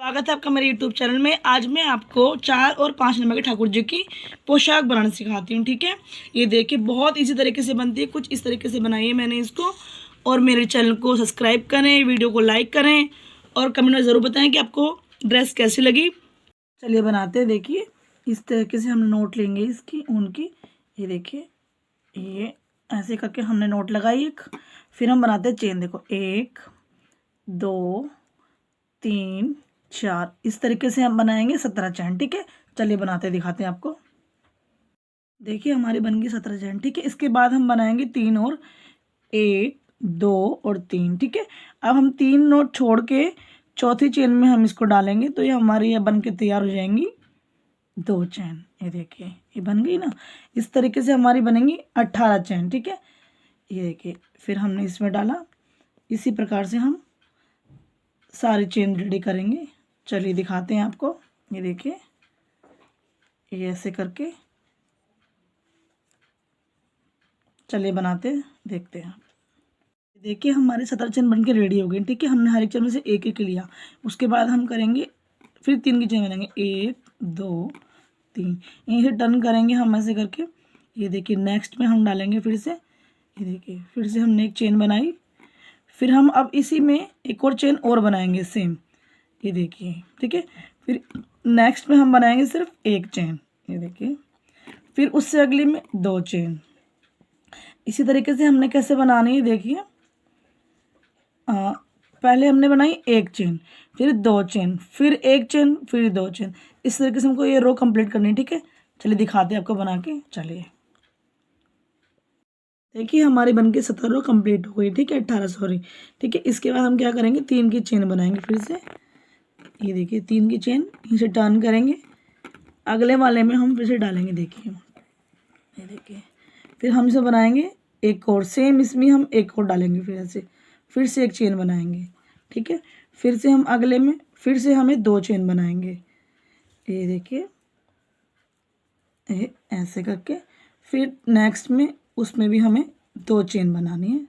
स्वागत है आपका मेरे यूट्यूब चैनल में। आज मैं आपको 4 और 5 नंबर के ठाकुर जी की पोशाक बनाना सिखाती हूँ। ठीक है, ये देखिए बहुत इजी तरीके से बनती है, कुछ इस तरीके से बनाई है मैंने इसको। और मेरे चैनल को सब्सक्राइब करें, वीडियो को लाइक करें और कमेंट में ज़रूर बताएं कि आपको ड्रेस कैसी लगी। चलिए बनाते हैं। देखिए इस तरीके से हम नोट लेंगे इसकी ऊन की। ये देखिए ये ऐसे करके हमने नोट लगाई एक। फिर हम बनाते हैं चेन। देखो 1 2 3 4 इस तरीके से हम बनाएंगे 17 चैन। ठीक है, चलिए बनाते दिखाते हैं आपको। देखिए हमारी बन गई 17 चैन। ठीक है, इसके बाद हम बनाएंगे 3 और 1 2 और 3। ठीक है, अब हम 3 नोट छोड़ के चौथी चेन में हम इसको डालेंगे तो ये हमारी ये बन के तैयार हो जाएंगी 2 चैन। ये देखिए ये बन गई ना। इस तरीके से हमारी बनेंगी 18 चैन। ठीक है, ये देखिए फिर हमने इसमें डाला। इसी प्रकार से हम सारी चेन रेडी करेंगे। चलिए दिखाते हैं आपको। ये देखिए ये ऐसे करके चलिए बनाते देखते हैं। देखिए हमारे 17 चेन बन के रेडी हो गए। ठीक है, हमने हर एक चेन में से एक एक लिया। उसके बाद हम करेंगे फिर 3 की चेन बनाएंगे। 1 2 3 यहीं से टर्न करेंगे हम ऐसे करके। ये देखिए नेक्स्ट में हम डालेंगे फिर से। ये देखिए फिर से हमने एक चेन बनाई। फिर हम अब इसी में एक और चेन और बनाएंगे सेम। ये देखिए ठीक है, फिर नेक्स्ट में हम बनाएंगे सिर्फ एक चेन। ये देखिए फिर उससे अगली में 2 चेन। इसी तरीके से हमने कैसे बनानी है देखिए। पहले हमने बनाई एक चेन, फिर 2 चेन, फिर एक चेन, फिर 2 चेन। इस तरीके से हमको ये रो कंप्लीट करनी है। ठीक है, चलिए दिखाते हैं आपको बना के। चलिए देखिए हमारी बनके 17 रो कंप्लीट हो गई। ठीक है, 18 सॉरी। ठीक है, इसके बाद हम क्या करेंगे 3 की चेन बनाएंगे फिर से। ये देखिए 3 की चेन इसे टर्न करेंगे, अगले वाले में हम फिर से डालेंगे। देखिए ये देखिए फिर हम इसे बनाएंगे एक और सेम, इसमें हम एक और डालेंगे। फिर ऐसे फिर से एक चेन बनाएंगे। ठीक है, फिर से हम अगले में फिर से हमें 2 चेन बनाएंगे। ये देखिए ऐसे करके फिर नेक्स्ट में उसमें भी हमें 2 चेन बनानी है।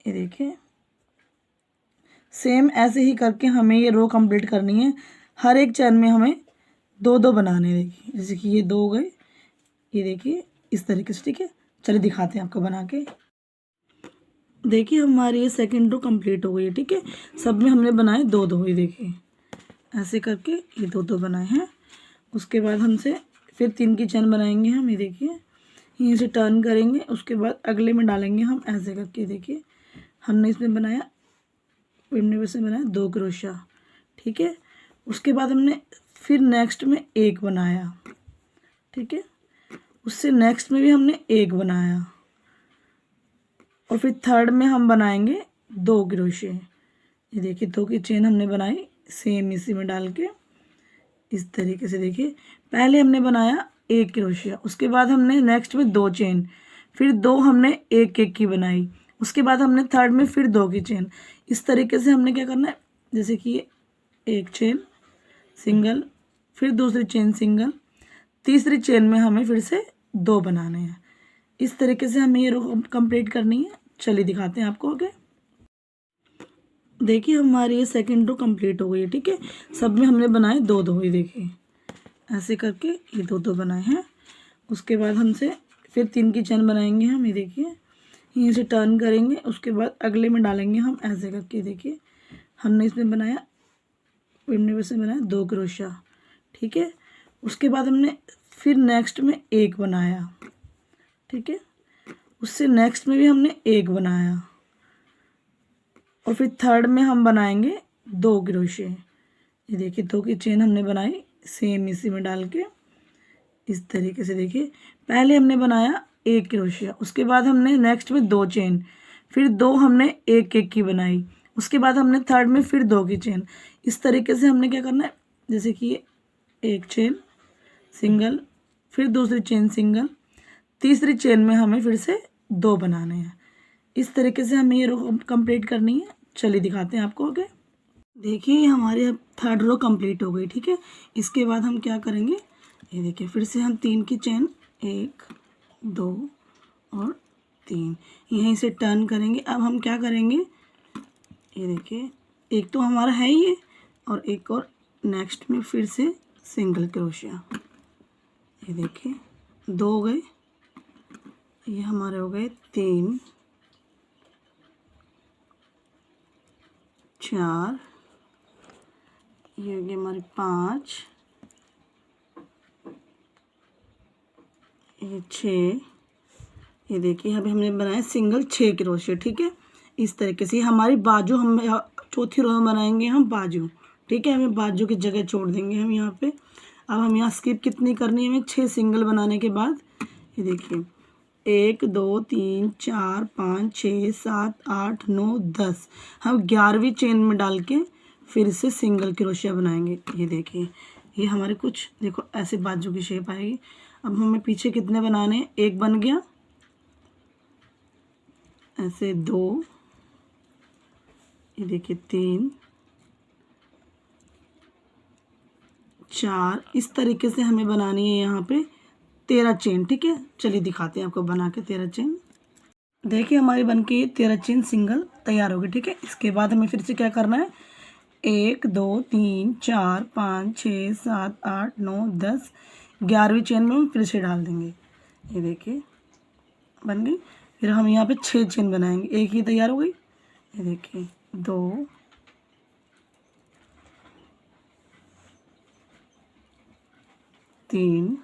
ये देखिए सेम ऐसे ही करके हमें ये रो कंप्लीट करनी है। हर एक चेन में हमें 2 बनाने। देखिए जैसे कि ये 2 हो गए। ये देखिए इस तरीके से। ठीक है, चलिए दिखाते हैं आपको बना के। देखिए हमारी ये सेकंड रो कंप्लीट हो गई है। ठीक है, सब में हमने बनाए 2 ये देखिए ऐसे करके ये 2 बनाए हैं। उसके बाद हमसे फिर 3 की चेन बनाएंगे हम। ये देखिए यहीं से टर्न करेंगे, उसके बाद अगले में डालेंगे हम ऐसे करके। देखिए हमने इसमें बनाया पिन्ने से बनाया 2 क्रोशा। ठीक है, उसके बाद हमने फिर नेक्स्ट में एक बनाया। ठीक है, उससे नेक्स्ट में भी हमने एक बनाया और फिर थर्ड में हम बनाएंगे 2 क्रोशे। ये देखिए 2 की चेन हमने बनाई सेम इसी में डाल के इस तरीके से। देखिए पहले हमने बनाया 1 क्रोशिया, उसके बाद हमने नेक्स्ट में 2 चेन, फिर 2 हमने एक एक की बनाई, उसके बाद हमने थर्ड में फिर 2 की चेन। इस तरीके से हमने क्या करना है, जैसे कि एक चेन सिंगल, फिर दूसरी चेन सिंगल, तीसरी चेन में हमें फिर से 2 बनाने हैं। इस तरीके से हमें ये रो कंप्लीट करनी है। चलिए दिखाते हैं आपको आगे। देखिए हमारी ये सेकंड रो कंप्लीट हो गई है। ठीक है, सब में हमने बनाए 2 ये देखिए ऐसे करके ये 2 बनाए हैं। उसके बाद हमसे फिर 3 की चेन बनाएंगे हम। ये देखिए यहीं से टर्न करेंगे, उसके बाद अगले में डालेंगे हम ऐसे करके। देखिए हमने इसमें बनाया पिन्ने से बनाया 2 क्रोशा। ठीक है, उसके बाद हमने फिर नेक्स्ट में एक बनाया। ठीक है, उससे नेक्स्ट में भी हमने एक बनाया और फिर थर्ड में हम बनाएंगे 2 क्रोशे। ये देखिए 2 की चेन हमने बनाई सेम इसी में डाल के इस तरीके से। देखिए पहले हमने बनाया 1 क्रोशिया, उसके बाद हमने नेक्स्ट में 2 चेन, फिर 2 हमने एक एक की बनाई, उसके बाद हमने थर्ड में फिर 2 की चेन। इस तरीके से हमने क्या करना है, जैसे कि एक चेन सिंगल, फिर दूसरी चेन सिंगल, तीसरी चेन में हमें फिर से 2 बनाने हैं। इस तरीके से हमें ये रो कंप्लीट करनी है। चलिए दिखाते हैं आपको आगे। देखिए हमारी अब थर्ड रो कंप्लीट हो गई। ठीक है, इसके बाद हम क्या करेंगे, ये देखिए फिर से हम 3 की चेन 1 2 और 3 यहीं से टर्न करेंगे। अब हम क्या करेंगे, ये देखिए एक तो हमारा है ही ये, और एक और नेक्स्ट में फिर से सिंगल क्रोशिया। ये देखिए 2 हो गए, ये हमारे हो गए 3 4, ये हो गए हमारे 5, ये 6। ये देखिए अभी हमने बनाया सिंगल 6 क्रोशिया। ठीक है, इस तरीके से हमारी बाजू हम चौथी रो में बनाएंगे हम बाजू। ठीक है, हमें बाजू की जगह छोड़ देंगे हम यहाँ पे। अब हम यहाँ स्किप कितनी करनी है हमें, 6 सिंगल बनाने के बाद। ये देखिए 1 2 3 4 5 6 7 8 9 10, हम 11वीं चेन में डाल के फिर से सिंगल क्रोशिया बनाएंगे। ये देखिए ये हमारे कुछ देखो ऐसे बाजू की शेप आएगी। अब हमें पीछे कितने बनाने हैं, 1 बन गया, ऐसे 2, ये देखिए 3 4, इस तरीके से हमें बनानी है यहाँ पे 13 चेन। ठीक है, चलिए दिखाते हैं आपको बना के 13 चेन। देखिए हमारी बन के 13 चेन सिंगल तैयार हो गई। ठीक है, इसके बाद हमें फिर से क्या करना है, 1 2 3 4 5 6 7 8 9 10, 11वीं चेन में हम फिर से डाल देंगे। ये देखिए बन गई। फिर हम यहाँ पे 6 चेन बनाएंगे, एक ही तैयार हो गई। ये देखिए 2 3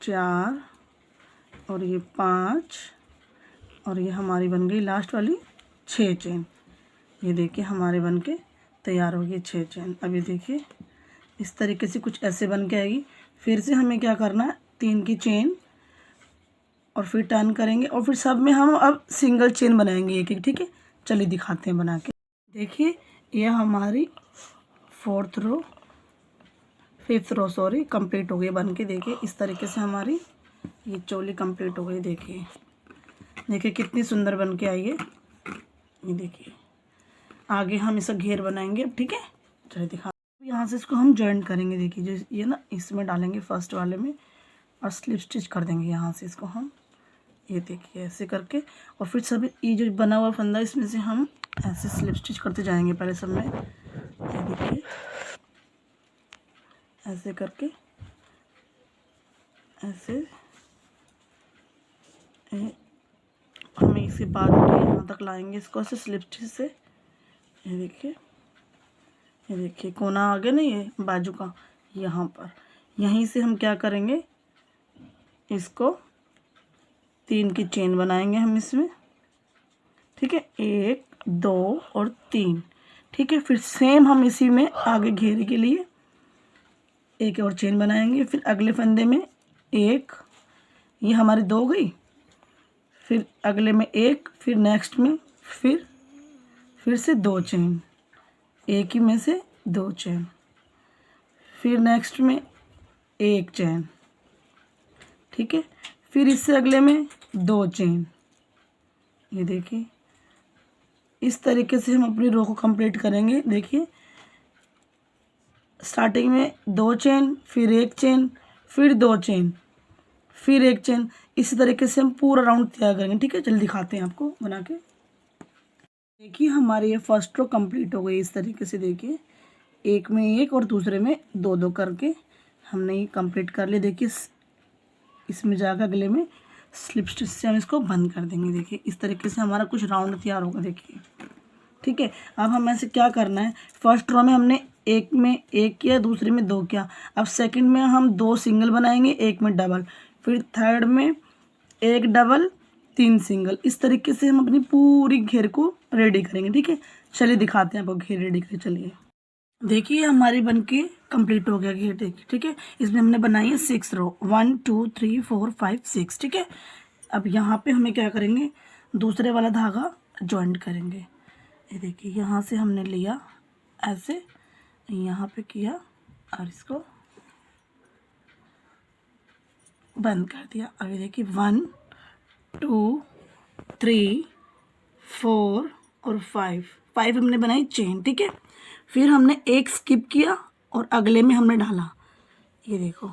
4 और ये 5 और ये हमारी बन गई लास्ट वाली 6 चेन। ये देखिए हमारे बन के तैयार हो गई 6 चेन। अब ये देखिए इस तरीके से कुछ ऐसे बन के आएगी। फिर से हमें क्या करना है, 3 की चेन और फिर टर्न करेंगे और फिर सब में हम अब सिंगल चेन बनाएंगे एक एक। ठीक है, चलिए दिखाते हैं बना के। देखिए यह हमारी 5th रो सॉरी कंप्लीट हो गई बन के। देखिए इस तरीके से हमारी ये चोली कंप्लीट हो गई। देखिए कितनी सुंदर बन के आई है। ये देखिए आगे हम इसका घेर बनाएंगे अब। ठीक है, चलिए दिखा। यहाँ से इसको हम जॉइंट करेंगे। देखिए जो ये ना इसमें डालेंगे फर्स्ट वाले में और स्लिप स्टिच कर देंगे यहाँ से इसको हम। ये देखिए ऐसे करके और फिर सब ये जो बना हुआ फंदा इसमें से हम ऐसे स्लिप स्टिच करते जाएंगे पहले सब में। ये देखिए ऐसे करके ऐसे हमें इसे बाद यहाँ तक लाएंगे इसको ऐसे स्लिप स्टिच से। ये देखिए कोना आ गया ना ये बाजू का, यहाँ पर यहीं से हम क्या करेंगे, इसको 3 की चेन बनाएंगे हम इसमें। ठीक है, 1 2 और 3। ठीक है, फिर सेम हम इसी में आगे घेरे के लिए एक और चेन बनाएंगे। फिर अगले फंदे में 1, ये हमारी 2 हो गई, फिर अगले में 1, फिर नेक्स्ट में फिर से 2 चेन, एक ही में से 2 चेन, फिर नेक्स्ट में 1 चेन। ठीक है, फिर इससे अगले में 2 चेन। ये देखिए इस तरीके से हम अपनी रो को कंप्लीट करेंगे। देखिए स्टार्टिंग में 2 चेन, फिर 1 चेन, फिर 2 चेन, फिर 1 चेन, इसी तरीके से हम पूरा राउंड तैयार करेंगे। ठीक है, चलिए दिखाते हैं आपको बना के। देखिए हमारी ये फर्स्ट रो कंप्लीट हो गई इस तरीके से। देखिए एक में 1 और दूसरे में 2 करके हमने ये कंप्लीट कर लिया। देखिए इसमें जाकर अगले में स्लिप स्टिच से हम इसको बंद कर देंगे। देखिए इस तरीके से हमारा कुछ राउंड तैयार होगा। देखिए ठीक है, अब हमें ऐसे क्या करना है, फर्स्ट रो में हमने एक में 1 किया, दूसरे में 2 किया। अब सेकंड में हम 2 सिंगल बनाएंगे, 1 में डबल, फिर थर्ड में 1 डबल 3 सिंगल। इस तरीके से हम अपनी पूरी घेर को रेडी करेंगे। ठीक है, चलिए दिखाते हैं आपको घेर रेडी करें। चलिए देखिए हमारी बनके कंप्लीट हो गया घेर। देखिए ठीक है, इसमें हमने बनाई है 6 रो, 1 2 3 4 5 6। ठीक है, अब यहाँ पे हमें क्या करेंगे, दूसरे वाला धागा जॉइंट करेंगे। ये देखिए यहाँ से हमने लिया ऐसे, यहाँ पे किया और इसको बंद कर दिया। अब ये देखिए 1 2 3 4 और 5 हमने बनाई चेन। ठीक है, फिर हमने 1 स्किप किया और अगले में हमने डाला। ये देखो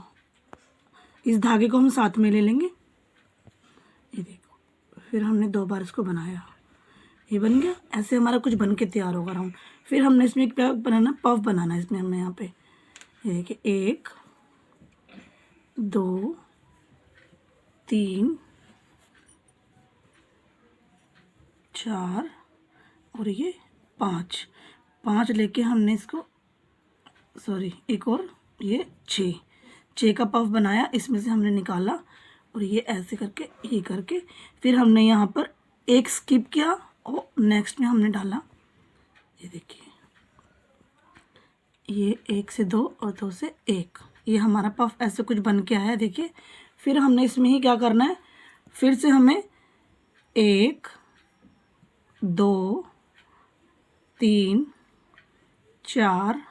इस धागे को हम साथ में ले लेंगे। ये देखो फिर हमने 2 बार इसको बनाया, ये बन गया। ऐसे हमारा कुछ बन के तैयार होगा राउंड। फिर हमने इसमें क्या बनाना, पफ बनाना है इसमें हमने यहाँ पे। ये देखिए 1 2 3 4 और ये 5 लेके हमने इसको, सॉरी एक और, ये 6 का पफ बनाया, इसमें से हमने निकाला और ये ऐसे करके ये करके फिर हमने यहाँ पर एक स्किप किया और नेक्स्ट में हमने डाला। ये देखिए ये 1 से 2 और 2 से 1, ये हमारा पफ ऐसे कुछ बन के आया। देखिए फिर हमने इसमें ही क्या करना है, फिर से हमें 1 2 3 4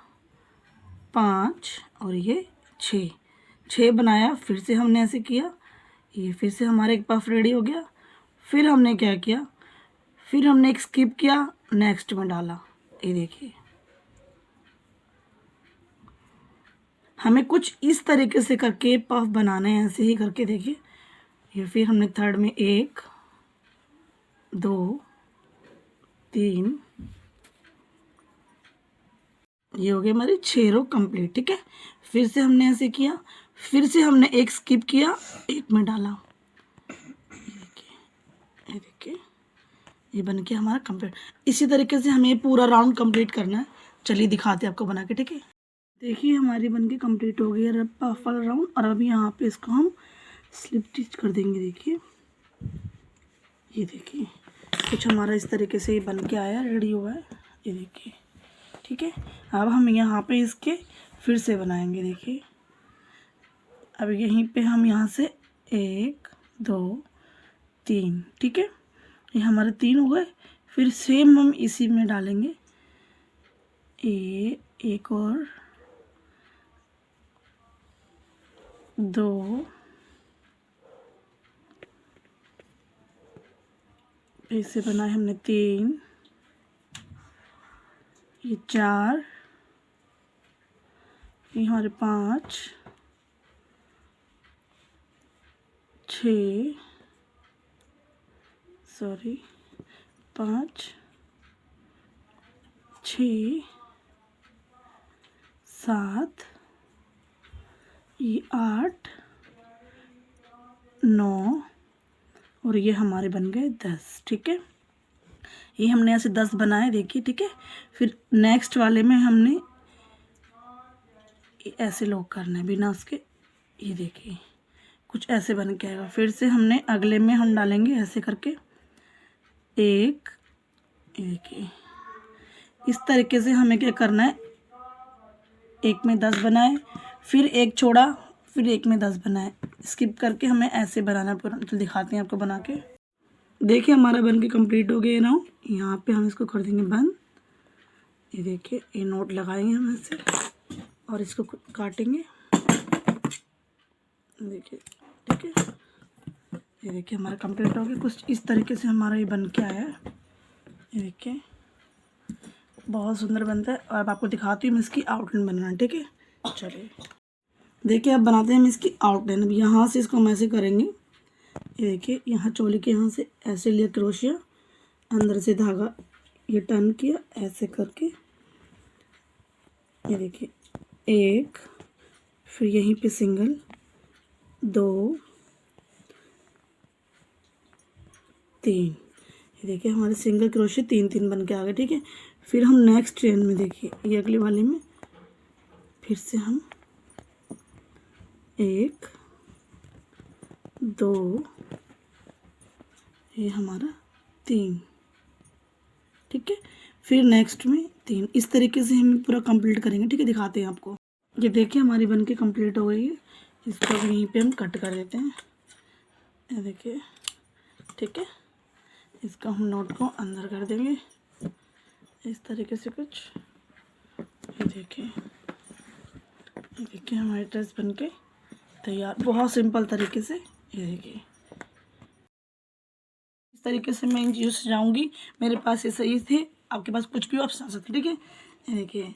5 और ये 6 बनाया। फिर से हमने ऐसे किया, ये फिर से हमारा एक पफ रेडी हो गया। फिर हमने क्या किया, फिर हमने एक स्किप किया, नेक्स्ट में डाला। ये देखिए हमें कुछ इस तरीके से करके पफ बनाने हैं, ऐसे ही करके। देखिए ये फिर हमने थर्ड में 1 2 3, ये हो गई हमारी 6 रो कंप्लीट। ठीक है, फिर से हमने ऐसे किया, फिर से हमने एक स्किप किया, एक में डाला। ये देखिए ये बन के हमारा कंप्लीट। इसी तरीके से हमें पूरा राउंड कंप्लीट करना है। चलिए दिखाते हैं आपको बना के। ठीक है, देखिए हमारी बन के कंप्लीट हो गई है पफ वाला राउंड। और अभी यहाँ पे इसको हम स्लिप स्टिच कर देंगे। देखिए ये देखिए कुछ हमारा इस तरीके से बन के आया, रेडी हुआ है। ये देखिए ठीक है, अब हम यहाँ पे इसके फिर से बनाएंगे। देखिए अब यहीं पे हम यहाँ से 1 2 3, ठीक है, ये हमारे 3 हो गए। फिर सेम हम इसी में डालेंगे एक और 2, ऐसे बनाए हमने 3, ये 4, ये हमारे 5 6, सॉरी 5 6 7, ये 8 9 और ये हमारे बन गए 10। ठीक है, ये हमने ऐसे 10 बनाए। देखिए ठीक है, फिर नेक्स्ट वाले में हमने ऐसे लॉक करना है बिना उसके। ये देखिए कुछ ऐसे बन के आएगा। फिर से हमने अगले में हम डालेंगे ऐसे करके 1, ये देखिए इस तरीके से हमें क्या करना है, एक में 10 बनाए, फिर एक छोड़ा, फिर एक में 10 बनाए, स्किप करके हमें ऐसे बनाना पूरा। तो दिखाते हैं आपको बना के। देखिए हमारा बन के कंप्लीट हो गया ना। यहाँ पे हम इसको कर देंगे बंद। ये देखिए ये नोट लगाएंगे हम ऐसे और इसको काटेंगे। देखिए ठीक है, ये देखिए हमारा कंप्लीट हो गया। कुछ इस तरीके से हमारा ये बन के आया है। ये देखिए बहुत सुंदर बनता है। और अब आपको दिखाती हूँ मैं इसकी आउटलाइन बनाना। ठीक है, चलिए देखिए अब बनाते हैं हम इसकी आउटलाइन। अब यहाँ से इसको हम ऐसे करेंगे। ये देखिए यहाँ चोली के यहाँ से ऐसे लिया क्रोशिया, अंदर से धागा ये टर्न किया ऐसे करके। ये देखिए 1, फिर यहीं पे सिंगल 2 3, ये देखिए हमारे सिंगल क्रोशिया 3 बन के आ गए। ठीक है, फिर हम नेक्स्ट चेन में देखिए ये अगली वाले में फिर से हम 1 2, ये हमारा 3। ठीक है, फिर नेक्स्ट में 3। इस तरीके से हम पूरा कंप्लीट करेंगे। ठीक है, दिखाते हैं आपको। ये देखिए हमारी बनके कंप्लीट हो गई है। इसको यहीं पे हम कट कर देते हैं। ये देखिए ठीक है, इसका हम नोट को अंदर कर देंगे इस तरीके से कुछ। ये देखिए हमारी ड्रेस बनके तैयार, बहुत सिंपल तरीके से। ये देखिए इस तरीके से मैं इन चीज़ों से जाऊँगी। मेरे पास ये सही थे, आपके पास कुछ भी आप सजा सकते। ठीक है, ये देखिए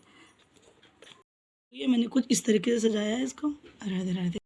ये मैंने कुछ इस तरीके से सजाया है इसको। राधे राधे।